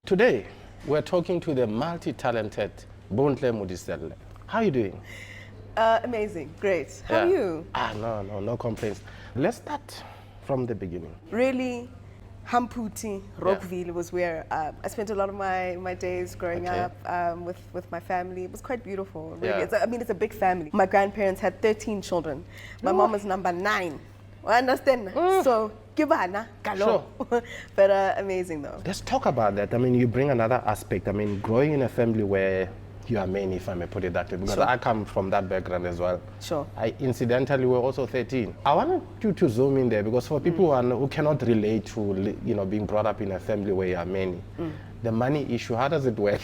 Today, we're talking to the multi-talented Bontle Modiselle. How are you doing? Amazing, great. How are you? No complaints. Let's start from the beginning. Really, Hamputi, Rockville was where I spent a lot of my days growing up with my family. It was quite beautiful, really. It's a big family. My grandparents had 13 children. My mom was number 9. I understand. So, sure. But amazing though. Let's talk about that. I mean, you bring another aspect. I mean, growing in a family where you are many, if I may put it that way, because Sure. I come from that background as well. Sure. I incidentally were also 13. I wanted you to zoom in there because for people who cannot relate to, being brought up in a family where you are many, the money issue, how does it work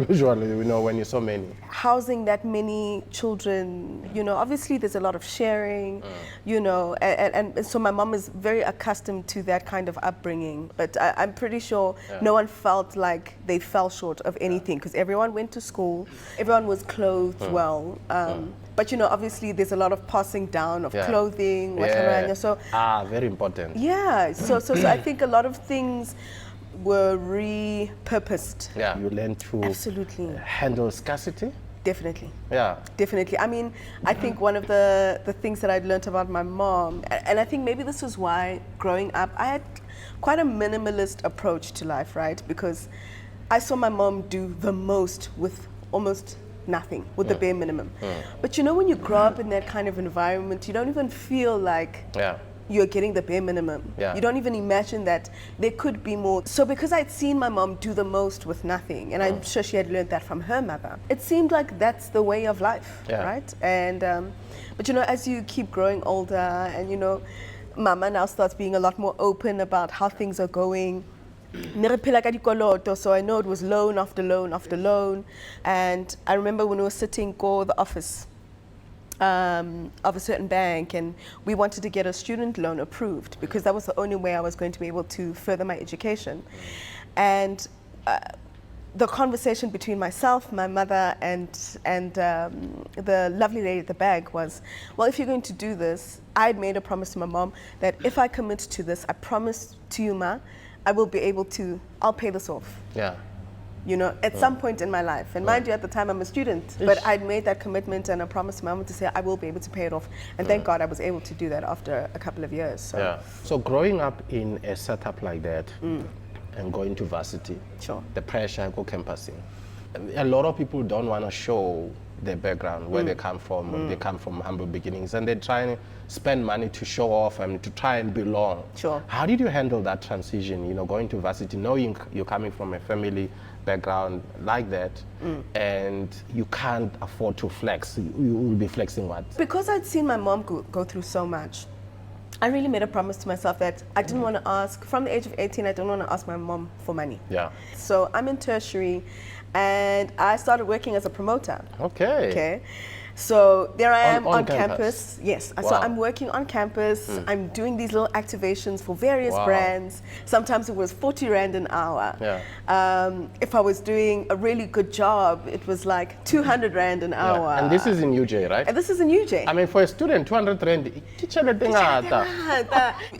usually, when you're so many? Housing that many children, obviously there's a lot of sharing, and so my mom is very accustomed to that kind of upbringing. But I'm pretty sure no one felt like they fell short of anything because everyone went to school, everyone was clothed well. But obviously there's a lot of passing down of clothing, so very important. Yeah, so I think a lot of things were repurposed. Yeah, you learn to absolutely handle scarcity. Definitely. Yeah. Definitely. I mean, I think one of the things that I'd learned about my mom, and I think maybe this is why growing up, I had quite a minimalist approach to life, right? Because I saw my mom do the most with almost nothing, with the bare minimum. But when you grow up in that kind of environment, you don't even feel like you're getting the bare minimum. Yeah. You don't even imagine that there could be more. So because I'd seen my mom do the most with nothing, and I'm sure she had learned that from her mother, it seemed like that's the way of life, right? And but as you keep growing older, and Mama now starts being a lot more open about how things are going. So I know it was loan after loan after loan, and I remember when we were sitting in the office of a certain bank, and we wanted to get a student loan approved because that was the only way I was going to be able to further my education. And the conversation between myself, my mother, and the lovely lady at the bank was, well, if you're going to do this, I had made a promise to my mom that if I commit to this, I promise to you, Ma, I will be able to, I'll pay this off. Yeah. At some point in my life. And mind you, at the time I'm a student, but I'd made that commitment and I promised my mom to say I will be able to pay it off. And thank God I was able to do that after a couple of years. So. Yeah. So growing up in a setup like that and going to varsity, the pressure, go campusing, a lot of people don't want to show their background, where they come from. They come from humble beginnings and they try and spend money to show off and to try and belong. Sure. How did you handle that transition, going to varsity, knowing you're coming from a family background like that and you can't afford to flex? You will be flexing what? Because I'd seen my mom go through so much, I really made a promise to myself that I didn't want to ask, from the age of 18, I don't want to ask my mom for money. Yeah. So I'm in tertiary and I started working as a promoter. Okay. So there I am on campus. Yes. Wow. So I'm working on campus. I'm doing these little activations for various brands. Sometimes it was 40 Rand an hour. Yeah. If I was doing a really good job, it was like 200 Rand an hour. And this is in UJ, right? And this is in UJ. I mean, for a student, 200 Rand,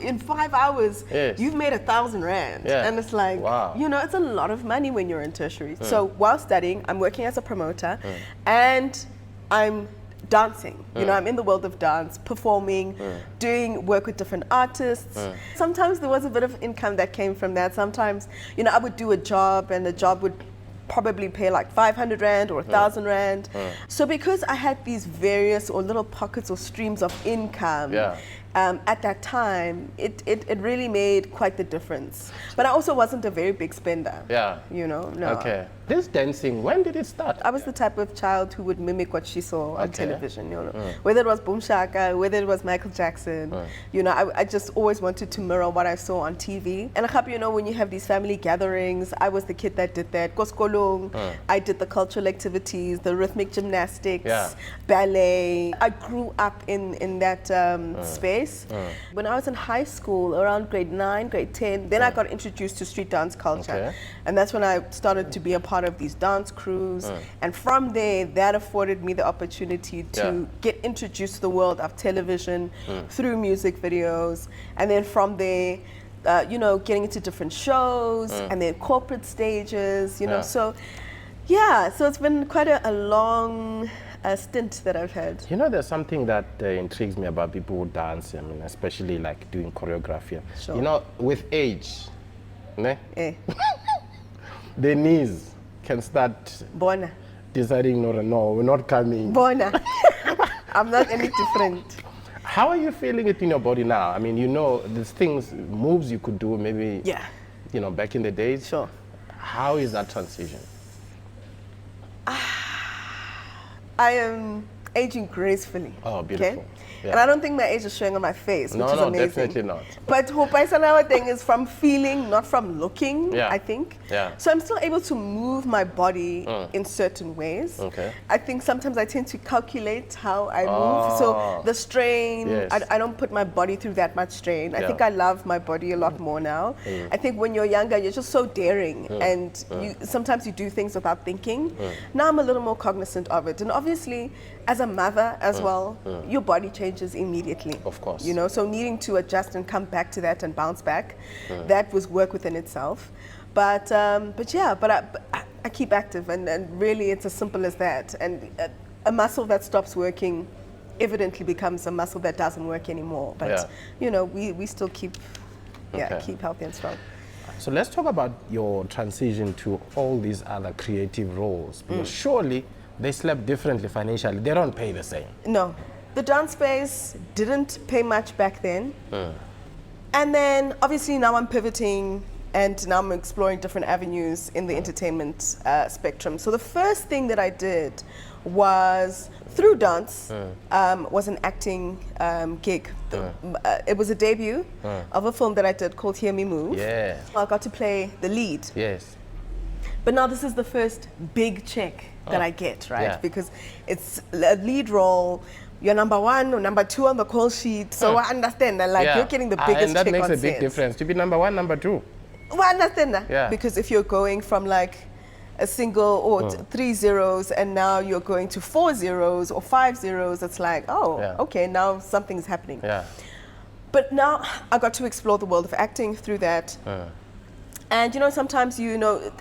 in 5 hours, yes, you've made 1,000 Rand. Yeah. And it's like, wow, it's a lot of money when you're in tertiary. So while studying, I'm working as a promoter and I'm dancing. I'm in the world of dance, performing, doing work with different artists. Sometimes there was a bit of income that came from that. Sometimes, I would do a job and the job would probably pay like 500 Rand or 1,000 Rand. So because I had these various or little pockets or streams of income, at that time, it really made quite the difference. But I also wasn't a very big spender. Yeah. No. Okay. This dancing, when did it start? I was the type of child who would mimic what she saw on television, Whether it was Boom Shaka, whether it was Michael Jackson, I just always wanted to mirror what I saw on TV. And when you have these family gatherings, I was the kid that did that. Koskolong, I did the cultural activities, the rhythmic gymnastics, ballet. I grew up in that space. space. When I was in high school, around grade 9, grade 10, then I got introduced to street dance culture. Okay. And that's when I started to be a part of these dance crews. And from there, that afforded me the opportunity to get introduced to the world of television through music videos. And then from there, you know, getting into different shows and then corporate stages, you know. So, yeah, so it's been quite a long stint that I've had. You know, there's something that intrigues me about people who dance, I mean, especially like doing choreography. Sure. You know, with age, ne? The knees can start Bona. deciding, no, we're not coming. Bona. I'm not any different. How are you feeling it in your body now? I mean, you know, there's things, moves you could do maybe, you know, back in the days. Sure. How is that transition? I am aging gracefully. Oh, beautiful. Okay? Yeah. And I don't think my age is showing on my face, which is amazing. No, definitely not. But Hopaisanawa thing is from feeling, not from looking, Yeah. I think. Yeah. So I'm still able to move my body in certain ways. Okay. I think sometimes I tend to calculate how I move. So the strain, Yes. I don't put my body through that much strain. I Yeah. think I love my body a lot more now. I think when you're younger, you're just so daring and sometimes you do things without thinking. Now I'm a little more cognizant of it. And obviously, as a mother as well, your body changes immediately. Of course. You know, so needing to adjust and come back to that and bounce back, that was work within itself. But I keep active, and really it's as simple as that. And a muscle that stops working evidently becomes a muscle that doesn't work anymore. But you know, we still keep keep healthy and strong. So let's talk about your transition to all these other creative roles, because surely they slept differently financially. They don't pay the same. No. The dance space didn't pay much back then. And then obviously now I'm pivoting and now I'm exploring different avenues in the entertainment spectrum. So the first thing that I did was through dance, was an acting gig. It was a debut of a film that I did called Hear Me Move. Yeah. I got to play the lead. Yes. But now this is the first big check that I get, right? Yeah. Because it's a lead role, you're number 1 or number 2 on the call sheet. So I understand that, like, you're getting the biggest and that check makes on a big set. difference to be number 1, number 2. Well, I understand that. Yeah. Because if you're going from like a single or 3 zeros and now you're going to 4 zeros or 5 zeros, it's like, okay, now something's happening. Yeah. But now I got to explore the world of acting through that. And you know, sometimes, you know,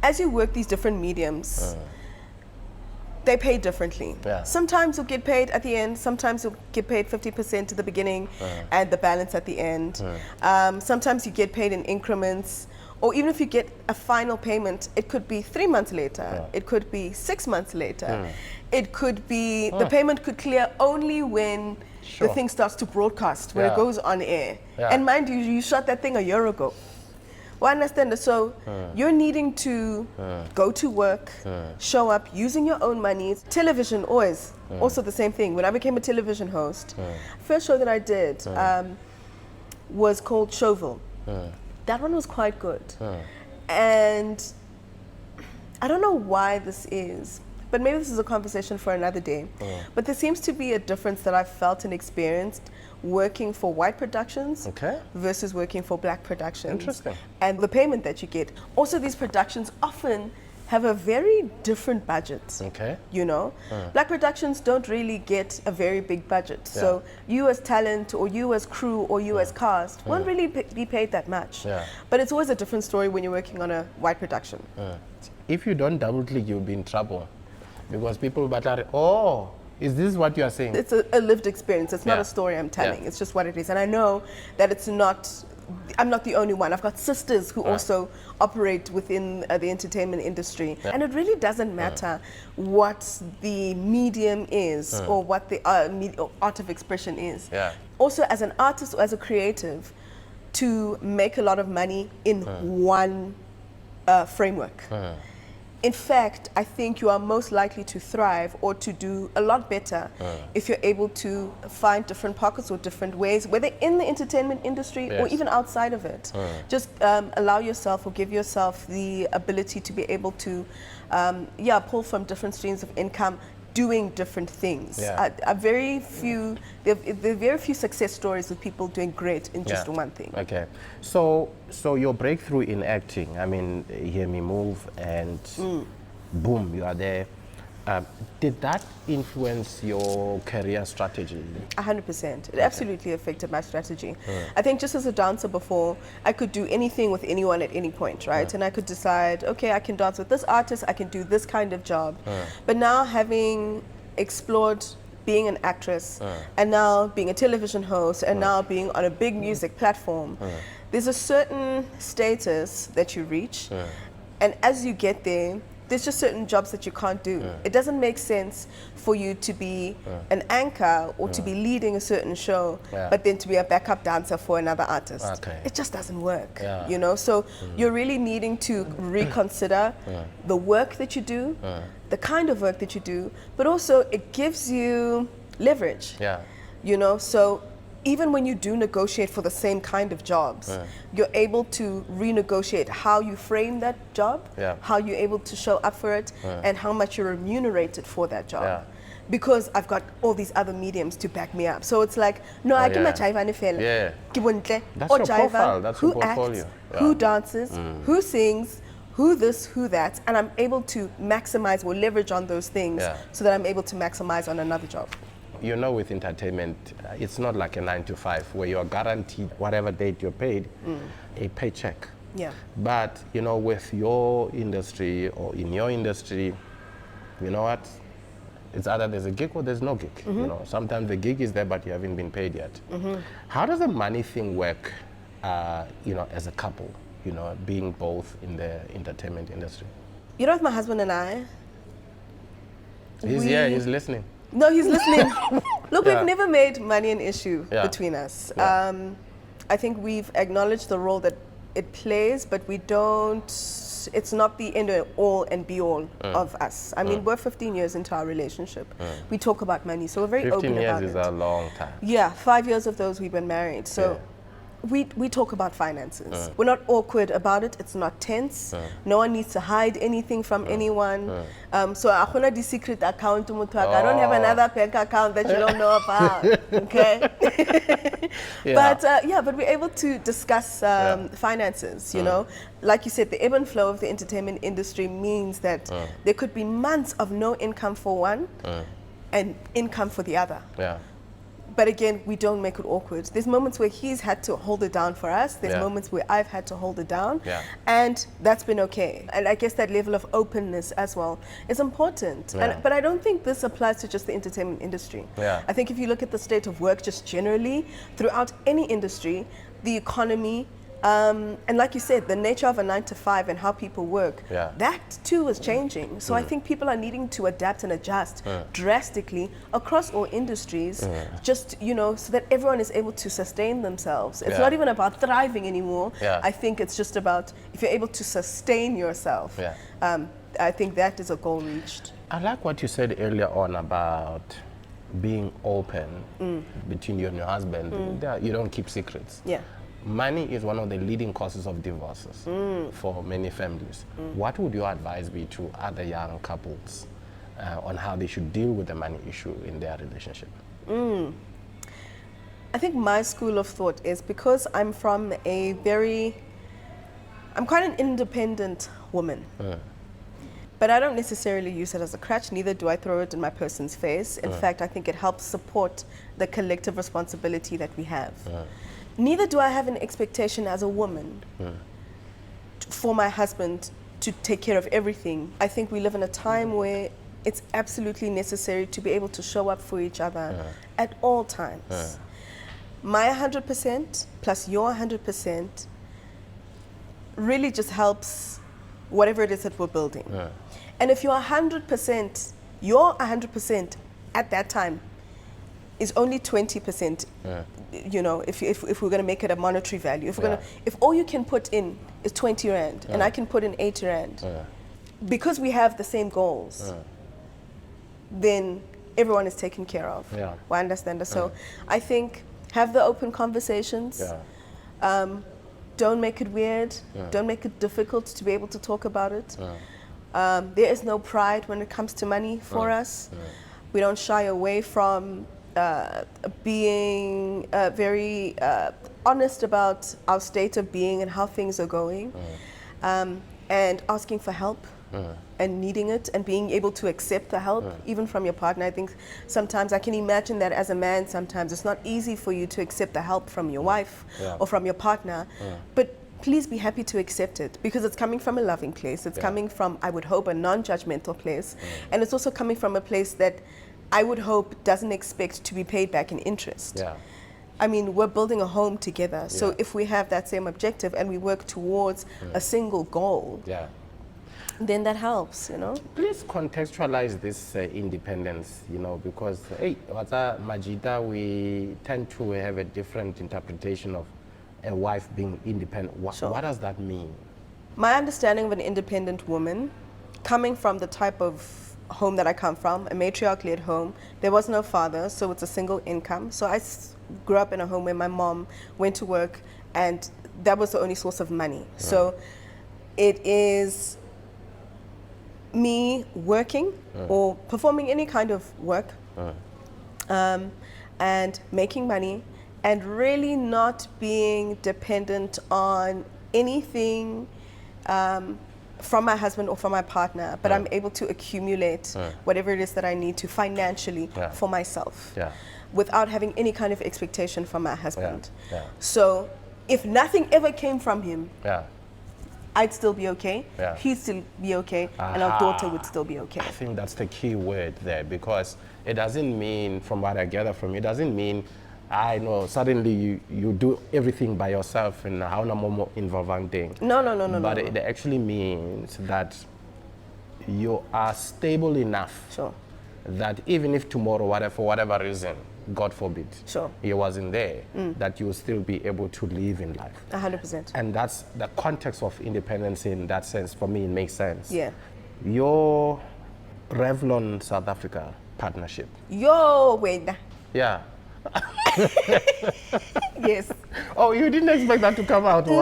as you work these different mediums, they pay differently. Yeah. Sometimes you'll get paid at the end, sometimes you'll get paid 50% at the beginning and the balance at the end. Sometimes you get paid in increments, or even if you get a final payment, it could be 3 months later, it could be 6 months later. It could be, the payment could clear only when the thing starts to broadcast, when it goes on air. And mind you, you shot that thing a year ago. Well, I understand that. So you're needing to go to work, show up using your own money. Television always, also the same thing. When I became a television host, first show that I did was called Showville. That one was quite good. And I don't know why this is, but maybe this is a conversation for another day. But there seems to be a difference that I've felt and experienced working for white productions versus working for black productions. Interesting. And the payment that you get. Also, these productions often have a very different budget. You know, black productions don't really get a very big budget. So you as talent, or you as crew, or you as cast won't really be paid that much. But it's always a different story when you're working on a white production. If you don't double click, you'll be in trouble, because people will is this what you are saying? It's a lived experience. It's not a story I'm telling. It's just what it is. And I know that it's not, I'm not the only one. I've got sisters who also operate within the entertainment industry. And it really doesn't matter what the medium is or what the art of expression is. Also, as an artist or as a creative, to make a lot of money in one framework. In fact, I think you are most likely to thrive or to do a lot better if you're able to find different pockets or different ways, whether in the entertainment industry or even outside of it. Just allow yourself or give yourself the ability to be able to pull from different streams of income, doing different things. Yeah. There are very few success stories of people doing great in just one thing. Okay. So your breakthrough in acting, I mean, Hear Me Move, and boom, you are there. Did that influence your career strategy? 100%. It absolutely affected my strategy. I think just as a dancer before, I could do anything with anyone at any point, right? And I could decide, okay, I can dance with this artist, I can do this kind of job. But now, having explored being an actress, and now being a television host, and now being on a big music platform, there's a certain status that you reach. And as you get there, there's just certain jobs that you can't do. It doesn't make sense for you to be an anchor or to be leading a certain show, but then to be a backup dancer for another artist. Okay. It just doesn't work, you know? So you're really needing to reconsider the work that you do, the kind of work that you do, but also it gives you leverage, you know? So even when you do negotiate for the same kind of jobs, you're able to renegotiate how you frame that job, how you're able to show up for it, and how much you're remunerated for that job. Because I've got all these other mediums to back me up. So it's like, no, I can match Ivan Fela. That's your profile, that's your portfolio. Who dances, who sings, who this, who that, and I'm able to maximize or leverage on those things so that I'm able to maximize on another job. You know, with entertainment, it's not like a 9 to 5 where you are guaranteed whatever date you're paid, a paycheck. But, you know, with your industry or in your industry, you know what? It's either there's a gig or there's no gig. You know, sometimes the gig is there, but you haven't been paid yet. How does the money thing work, you know, as a couple, you know, being both in the entertainment industry? You know, with my husband and I, he's here, he's listening. No, he's listening. Look, we've never made money an issue between us. I think we've acknowledged the role that it plays, but we don't, it's not the end all and be all of us. I mean, we're 15 years into our relationship. We talk about money, so we're very open about it. 15 years is a long time. Yeah, 5 years of those we've been married. So we talk about finances. We're not awkward about it. It's not tense. No one needs to hide anything from anyone. So I have the secret account. I don't have another bank account that you don't know about. Okay. But we're able to discuss finances. You know, like you said, the ebb and flow of the entertainment industry means that there could be months of no income for one and income for the other. But again, we don't make it awkward. There's moments where he's had to hold it down for us. There's moments where I've had to hold it down. And that's been okay. And I guess that level of openness as well is important. But I don't think this applies to just the entertainment industry. I think if you look at the state of work just generally, throughout any industry, the economy, and like you said, the nature of a 9 to 5 and how people work, that too is changing. So I think people are needing to adapt and adjust drastically across all industries, just, you know, so that everyone is able to sustain themselves. It's not even about thriving anymore. I think it's just about if you're able to sustain yourself. I think that is a goal reached. I like what you said earlier on about being open between you and your husband. You don't keep secrets. Money is one of the leading causes of divorces for many families. What would your advice be to other young couples on how they should deal with the money issue in their relationship? I think my school of thought is, because I'm from a I'm quite an independent woman. But I don't necessarily use it as a crutch, neither do I throw it in my person's face. In fact, I think it helps support the collective responsibility that we have. Neither do I have an expectation as a woman for my husband to take care of everything. I think we live in a time where it's absolutely necessary to be able to show up for each other at all times. My 100% plus your 100% really just helps whatever it is that we're building. And if your 100% at that time is only 20%, you know, if we're going to make it a monetary value, if all you can put in is 20 Rand and I can put in 80 Rand, because we have the same goals, then everyone is taken care of. I understand. So I think have the open conversations. Don't make it weird. Don't make it difficult to be able to talk about it. There is no pride when it comes to money for us. We don't shy away from being very honest about our state of being and how things are going, and asking for help and needing it and being able to accept the help even from your partner. I think sometimes I can imagine that as a man, sometimes it's not easy for you to accept the help from your wife or from your partner, but please be happy to accept it, because it's coming from a loving place. It's coming from, I would hope, a non-judgmental place, and it's also coming from a place that I would hope doesn't expect to be paid back in interest. I mean, we're building a home together, so if we have that same objective and we work towards a single goal, then that helps, you know. Please contextualize this independence, you know, because hey, Majida, we tend to have a different interpretation of a wife being independent. What does that mean? My understanding of an independent woman, coming from the type of home that I come from, a matriarch-led home, there was no father, so it's a single income. So I grew up in a home where my mom went to work, and that was the only source of money. So it is me working or performing any kind of work and making money, and really not being dependent on anything from my husband or from my partner, but I'm able to accumulate whatever it is that I need to financially for myself without having any kind of expectation from my husband. So if nothing ever came from him, I'd still be okay, he'd still be okay, and our daughter would still be okay. I think that's the key word there, because it doesn't mean, from what I gather from you, it doesn't mean I know suddenly you do everything by yourself and how no more involving thing. No. But it actually means that you are stable enough that even if tomorrow, for whatever reason, God forbid, he wasn't there, that you'll still be able to live in life. 100%. And that's the context of independence in that sense. For me, it makes sense. Yeah. Your Revlon South Africa partnership. Wait. Yeah. Yes. Oh, you didn't expect that to come out? No,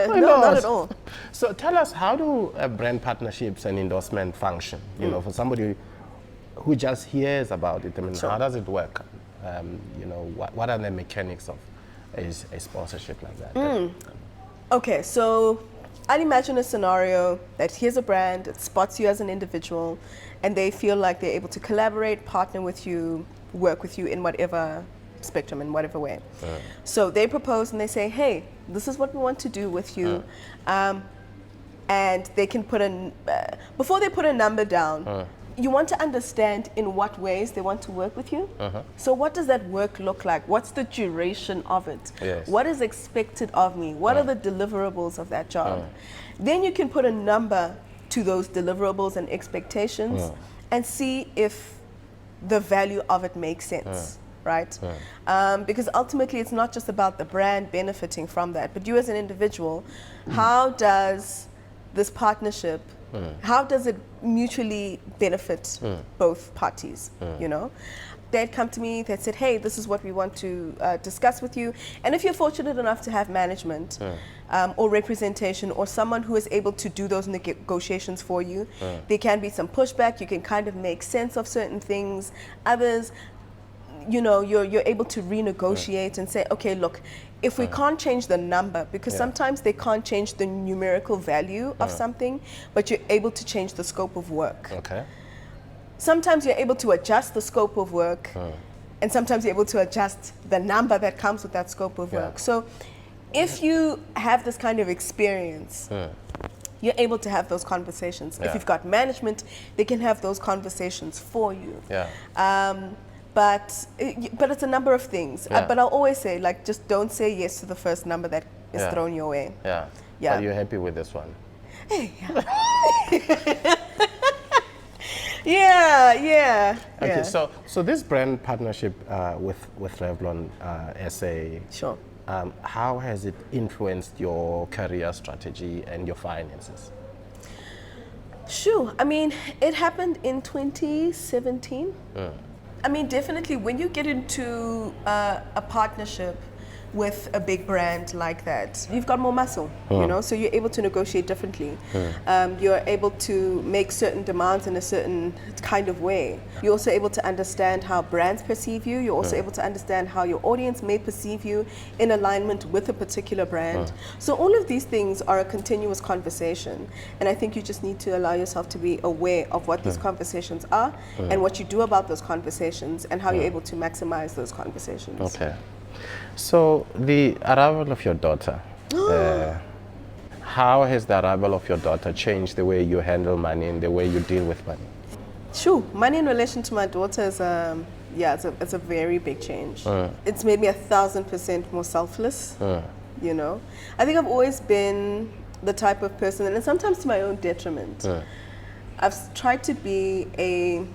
not at all. So tell us, how do brand partnerships and endorsement function? You know, for somebody who just hears about it, I mean, how does it work? You know, what are the mechanics of a sponsorship like that? Okay, so I'd imagine a scenario that here's a brand, it spots you as an individual, and they feel like they're able to collaborate, partner with you, work with you in whatever spectrum, in whatever way. So they propose and they say, hey, this is what we want to do with you. And they can put before they put a number down, you want to understand in what ways they want to work with you. So what does that work look like? What's the duration of it? What is expected of me? What are the deliverables of that job? Then you can put a number to those deliverables and expectations and see if the value of it makes sense, right? Because ultimately it's not just about the brand benefiting from that, but you as an individual, how does this partnership, how does it mutually benefit both parties, you know? They'd come to me, they'd said, hey, this is what we want to discuss with you. And if you're fortunate enough to have management or representation or someone who is able to do those negotiations for you, there can be some pushback, you can kind of make sense of certain things. Others, you know, you're able to renegotiate and say, okay, look, if we can't change the number, because sometimes they can't change the numerical value of something, but you're able to change the scope of work. Sometimes you're able to adjust the scope of work, and sometimes you're able to adjust the number that comes with that scope of work. So if you have this kind of experience, you're able to have those conversations. If you've got management, they can have those conversations for you. But it's a number of things. But I'll always say, like, just don't say yes to the first number that is thrown your way. But you're happy with this one? Okay, so this brand partnership with Revlon SA, how has it influenced your career strategy and your finances? Sure. I mean, it happened in 2017. I mean, definitely when you get into a partnership with a big brand like that, you've got more muscle, you know, so you're able to negotiate differently. You're able to make certain demands in a certain kind of way. You're also able to understand how brands perceive you. You're also able to understand how your audience may perceive you in alignment with a particular brand. So all of these things are a continuous conversation. And I think you just need to allow yourself to be aware of what these conversations are and what you do about those conversations and how you're able to maximize those conversations. Okay. So the arrival of your daughter, how has the arrival of your daughter changed the way you handle money and the way you deal with money? Sure. Money in relation to my daughter is it's a very big change. It's made me 1,000% more selfless. You know, I think I've always been the type of person, and sometimes to my own detriment, I've tried to be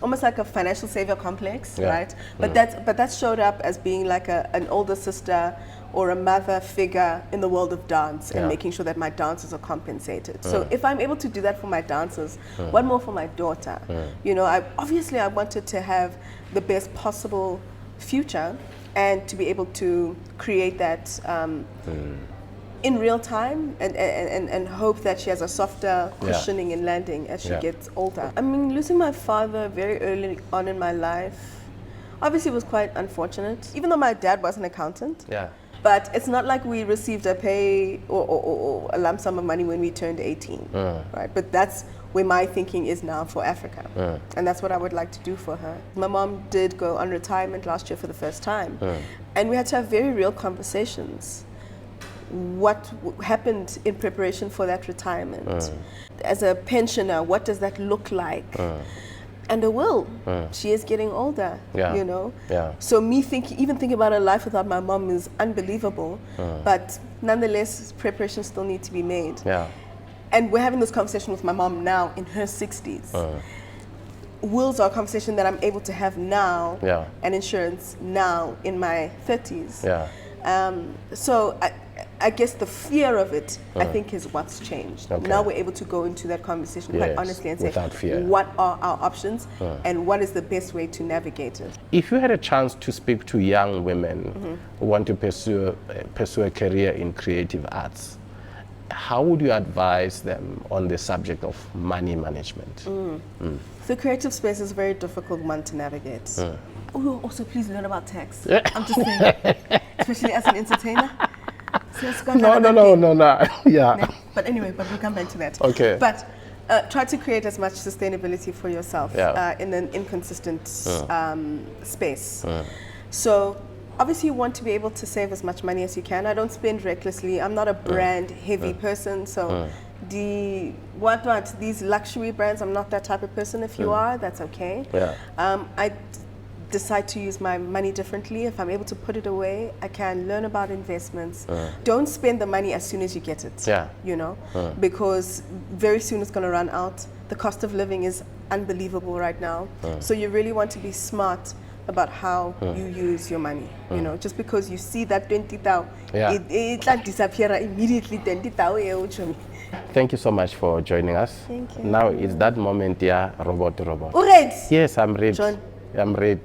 almost like a financial savior complex, right? But that showed up as being like an older sister or a mother figure in the world of dance and making sure that my dancers are compensated. So if I'm able to do that for my dancers, what more for my daughter? You know, I wanted to have the best possible future and to be able to create that in real time and hope that she has a softer cushioning in landing as she gets older. I mean, losing my father very early on in my life obviously was quite unfortunate, even though my dad was an accountant. But it's not like we received a pay or a lump sum of money when we turned 18, right? But that's where my thinking is now for Africa. And that's what I would like to do for her. My mom did go on retirement last year for the first time. And we had to have very real conversations. What happened in preparation for that retirement? As a pensioner, what does that look like? And a will. She is getting older, you know? So me even thinking about a life without my mom is unbelievable. But nonetheless, preparations still need to be made. And we're having this conversation with my mom now in her 60s. Wills are a conversation that I'm able to have now, and insurance now in my 30s. So I guess the fear of it, I think, is what's changed. Now we're able to go into that conversation quite honestly and say, what are our options and what is the best way to navigate it? If you had a chance to speak to young women who want to pursue a career in creative arts, how would you advise them on the subject of money management? The creative space is a very difficult one to navigate. Oh, also, please learn about tax. I'm just saying, especially as an entertainer. So no. But anyway, we'll come back to that. Okay. But try to create as much sustainability for yourself in an inconsistent space. So obviously you want to be able to save as much money as you can. I don't spend recklessly. I'm not a brand heavy person. So these luxury brands, I'm not that type of person. If you are, that's okay. I decide to use my money differently. If I'm able to put it away, I can learn about investments. Don't spend the money as soon as you get it, you know, because very soon it's going to run out. The cost of living is unbelievable right now. So you really want to be smart about how you use your money. You know, just because you see that 20,000, it like disappear immediately. 20,000. Thank you so much for joining us. Thank you. Now it's that moment, robot. Ready? Yes, I'm ready. John. I'm ready.